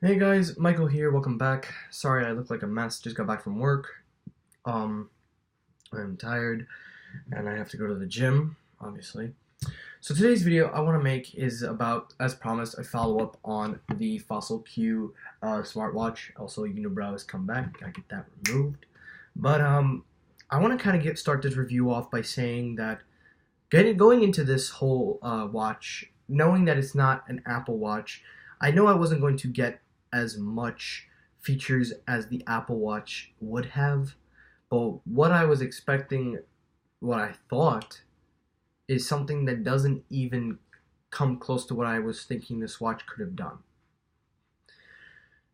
Hey guys, Michael here. Welcome back. Sorry I look like a mess. Just got back from work. Um, I'm tired and I have to go to the gym, obviously. So today's video I want to make is about, as promised, a follow-up on the Fossil Q smartwatch. Also, unibrow has come back. Gotta get that removed. But I want to kind of start this review off by saying that going into this whole watch, knowing that it's not an Apple Watch, I know I wasn't going to get as much features as the Apple Watch would have, but what I was expecting, what I thought, is something that doesn't even come close to what I was thinking this watch could have done.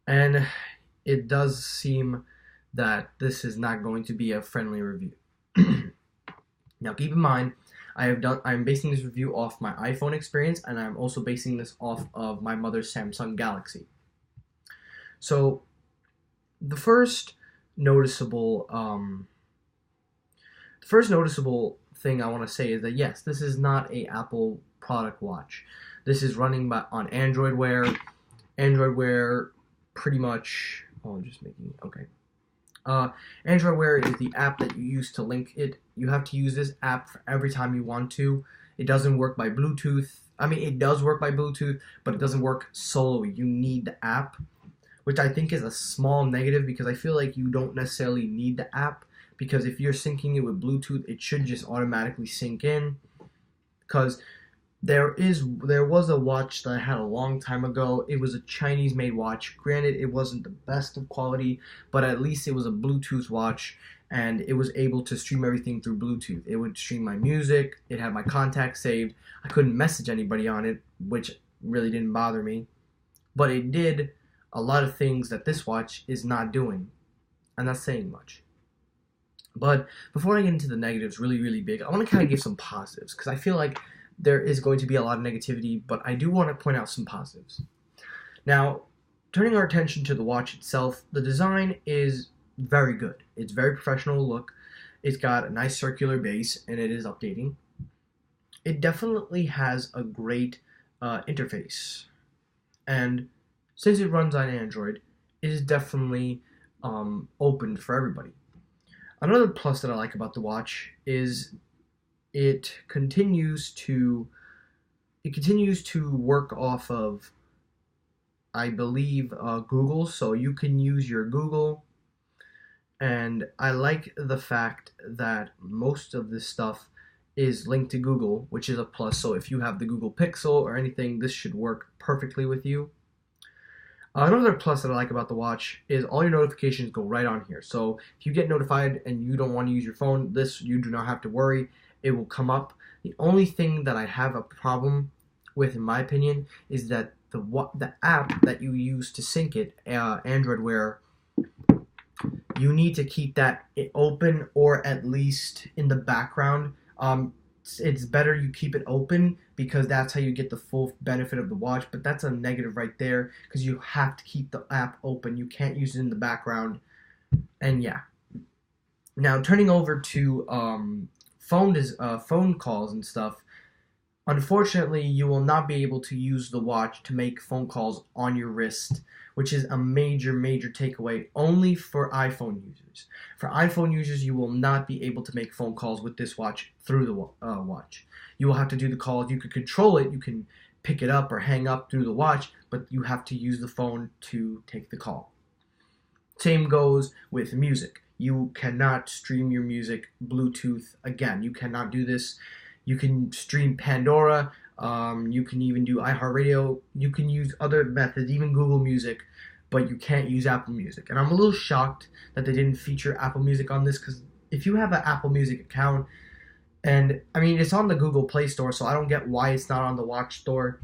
And it does seem that this is not going to be a friendly review. Now, keep in mind, I'm basing this review off my iPhone experience, and I'm also basing this off of my mother's Samsung Galaxy. So, the first noticeable thing I want to say is that yes, this is not a Apple product watch. This is running on Android Wear. Android Wear, pretty much. Oh, I'm just making okay. Android Wear is the app that you use to link it. You have to use this app for every time you want to. It doesn't work by Bluetooth. I mean, it does work by Bluetooth, but it doesn't work solo. You need the app, which I think is a small negative because I feel like you don't necessarily need the app, because if you're syncing it with Bluetooth, it should just automatically sync in. Because there was a watch that I had a long time ago. It was a Chinese made watch. Granted, it wasn't the best of quality, but at least it was a Bluetooth watch and it was able to stream everything through Bluetooth. It would stream my music, it had my contacts saved. I couldn't message anybody on it, which really didn't bother me. But it did a lot of things that this watch is not doing. And that's saying much. But before I get into the negatives really, really big, I want to kind of give some positives because I feel like there is going to be a lot of negativity, but I do want to point out some positives. Now, turning our attention to the watch itself, the design is very good. It's very professional look. It's got a nice circular base, and it is updating. It definitely has a great interface, and since it runs on Android, it is definitely open for everybody. Another plus that I like about the watch is it continues to work off of, I believe, Google, so you can use your Google. And I like the fact that most of this stuff is linked to Google, which is a plus. So if you have the Google Pixel or anything, this should work perfectly with you. Another plus that I like about the watch is all your notifications go right on here. So if you get notified and you don't want to use your phone, you do not have to worry. It will come up. The only thing that I have a problem with, in my opinion, is that the app that you use to sync it, Android Wear, you need to keep that open or at least in the background. It's better you keep it open because that's how you get the full benefit of the watch, but that's a negative right there because you have to keep the app open. You can't use it in the background. And yeah. Now turning over to phone calls and stuff. Unfortunately, you will not be able to use the watch to make phone calls on your wrist, which is a major, major takeaway only for iPhone users. For iPhone users, you will not be able to make phone calls with this watch through the watch. You will have to do the calls. You can control it. You can pick it up or hang up through the watch, but you have to use the phone to take the call. Same goes with music. You cannot stream your music Bluetooth again. You cannot do this. You can stream Pandora. You can even do iHeartRadio. You can use other methods, even Google Music, but you can't use Apple Music. And I'm a little shocked that they didn't feature Apple Music on this because if you have an Apple Music account, and I mean, it's on the Google Play Store, so I don't get why it's not on the Watch Store.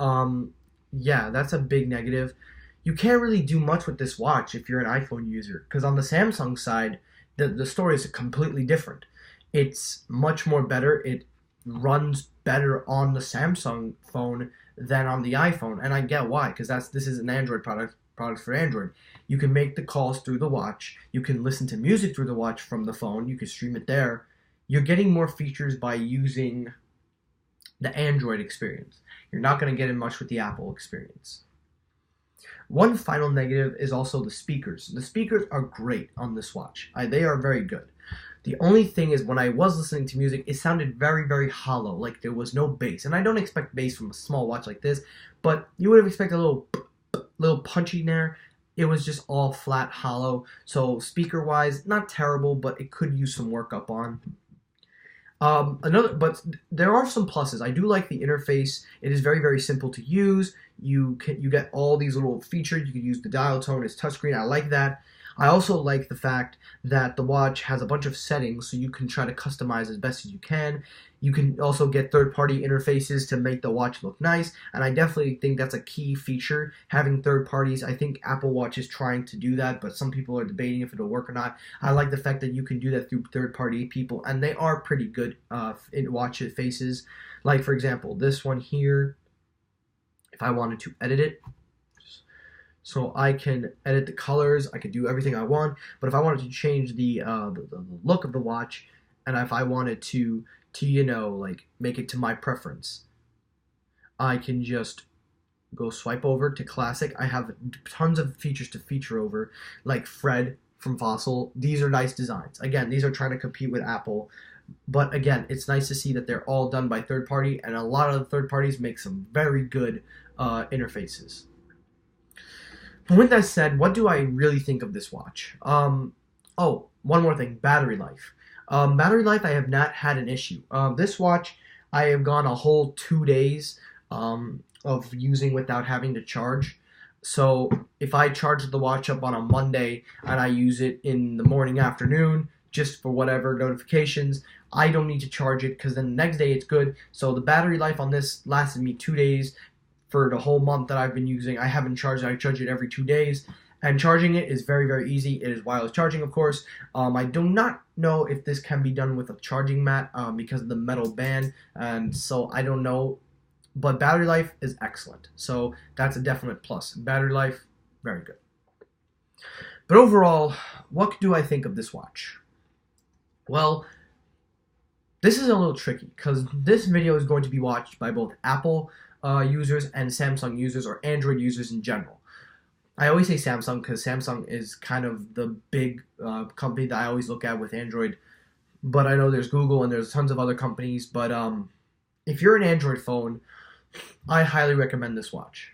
Yeah, that's a big negative. You can't really do much with this watch if you're an iPhone user because on the Samsung side, the story is completely different. It's much more better. It runs better on the Samsung phone than on the iPhone, and I get why, because this is an Android product for Android. You can make the calls through the watch. You can listen to music through the watch from the phone. You can stream it there. You're getting more features by using the Android experience. You're not going to get it much with the Apple experience. One final negative is also the speakers. The speakers are great on this watch. They are very good. The only thing is when I was listening to music, it sounded very, very hollow, like there was no bass. And I don't expect bass from a small watch like this, but you would have expected a little punchy there. It was just all flat, hollow. So speaker-wise, not terrible, but it could use some work up on. But there are some pluses. I do like the interface. It is very, very simple to use. You get all these little features. You can use the dial tone as touchscreen. I like that. I also like the fact that the watch has a bunch of settings, so you can try to customize as best as you can. You can also get third-party interfaces to make the watch look nice, and I definitely think that's a key feature, having third parties. I think Apple Watch is trying to do that, but some people are debating if it'll work or not. I like the fact that you can do that through third-party people, and they are pretty good in watch faces. Like, for example, this one here, if I wanted to edit it, so I can edit the colors, I can do everything I want, but if I wanted to change the look of the watch, and if I wanted to like make it to my preference, I can just go swipe over to classic. I have tons of features to feature over, like Fred from Fossil. These are nice designs. Again, these are trying to compete with Apple, but again, it's nice to see that they're all done by third party, and a lot of the third parties make some very good interfaces. But with that said, what do I really think of this watch? Oh, one more thing, battery life. Battery life, I have not had an issue. This watch, I have gone a whole 2 days of using without having to charge. So if I charge the watch up on a Monday and I use it in the morning, afternoon, just for whatever notifications, I don't need to charge it because then the next day it's good. So the battery life on this lasted me 2 days. For the whole month that I've been using, I haven't charged it. I charge it every 2 days, and charging it is very, very easy. It is wireless charging, of course. I do not know if this can be done with a charging mat because of the metal band, and so I don't know. But battery life is excellent, so that's a definite plus. Battery life, very good. But overall, what do I think of this watch? Well, this is a little tricky because this video is going to be watched by both Apple users and Samsung users, or Android users in general. I always say Samsung because Samsung is kind of the big company that I always look at with Android, but I know there's Google and there's tons of other companies. But if you're an Android phone, I highly recommend this watch.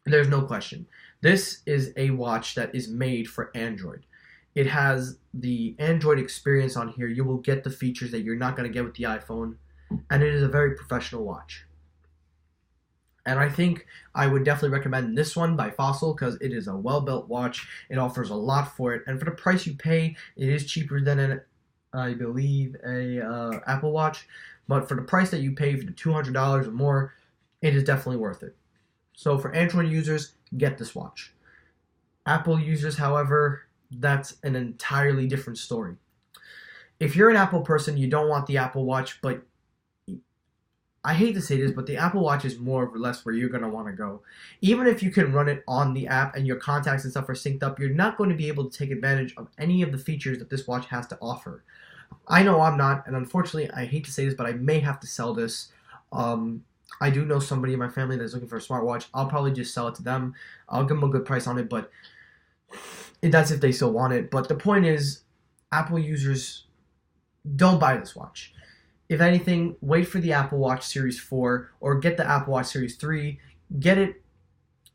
There's no question. This is a watch that is made for Android. It has the Android experience on here. You will get the features that you're not going to get with the iPhone, and it is a very professional watch. And I think I would definitely recommend this one by Fossil because it is a well-built watch. It offers a lot for it, and for the price you pay, it is cheaper than I believe a Apple Watch. But for the price that you pay for the $200 or more, it is definitely worth it. So for Android users, get this watch. Apple users, however, that's an entirely different story. If you're an Apple person, you don't want the Apple Watch, but I hate to say this, but the Apple Watch is more or less where you're going to want to go. Even if you can run it on the app and your contacts and stuff are synced up, you're not going to be able to take advantage of any of the features that this watch has to offer. I know I'm not, and unfortunately, I hate to say this, but I may have to sell this. I do know somebody in my family that's looking for a smartwatch. I'll probably just sell it to them. I'll give them a good price on it, but that's if they still want it. But the point is, Apple users, don't buy this watch. If anything, wait for the Apple Watch Series 4 or get the Apple Watch Series 3. Get it.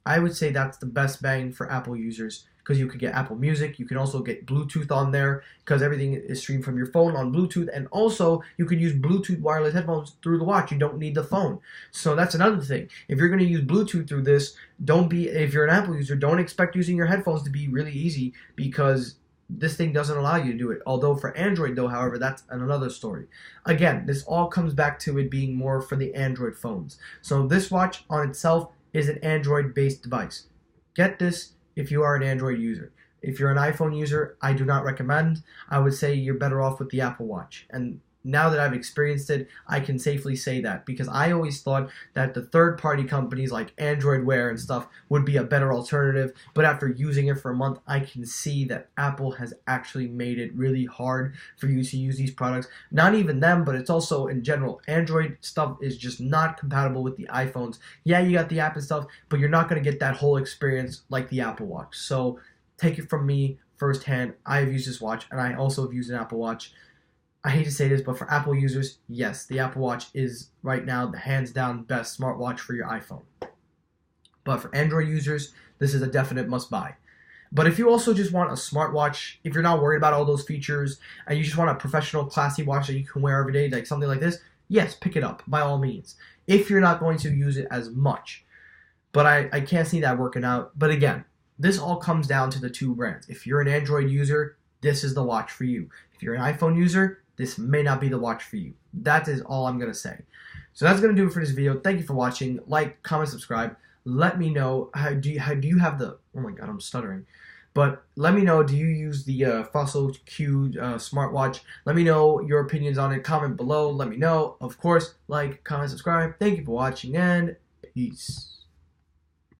I would say that's the best bang for Apple users because you could get Apple Music. You can also get Bluetooth on there because everything is streamed from your phone on Bluetooth. And also, you can use Bluetooth wireless headphones through the watch. You don't need the phone. So that's another thing. If you're going to use Bluetooth through this, if you're an Apple user, don't expect using your headphones to be really easy because this thing doesn't allow you to do it. Although for Android, though, however, that's another story. Again, this all comes back to it being more for the Android phones. So this watch on itself is an Android-based device. Get this if you are an Android user. If you're an iPhone user, I do not recommend. I would say you're better off with the Apple Watch. And now that I've experienced it, I can safely say that, because I always thought that the third-party companies like Android Wear and stuff would be a better alternative, but after using it for a month, I can see that Apple has actually made it really hard for you to use these products. Not even them, but it's also in general. Android stuff is just not compatible with the iPhones. Yeah, you got the app and stuff, but you're not going to get that whole experience like the Apple Watch. So take it from me firsthand. I've used this watch, and I also have used an Apple Watch. I hate to say this, but for Apple users, yes, the Apple Watch is right now the hands down best smartwatch for your iPhone. But for Android users, this is a definite must buy. But if you also just want a smartwatch, if you're not worried about all those features, and you just want a professional, classy watch that you can wear every day, like something like this, yes, pick it up, by all means. If you're not going to use it as much. But I can't see that working out. But again, this all comes down to the two brands. If you're an Android user, this is the watch for you. If you're an iPhone user, this may not be the watch for you. That is all I'm going to say. So that's going to do it for this video. Thank you for watching. Like, comment, subscribe. Let me know, do you have the, oh my god, I'm stuttering. But let me know, do you use the Fossil Q smartwatch? Let me know your opinions on it. Comment below. Let me know. Of course, like, comment, subscribe. Thank you for watching, and peace.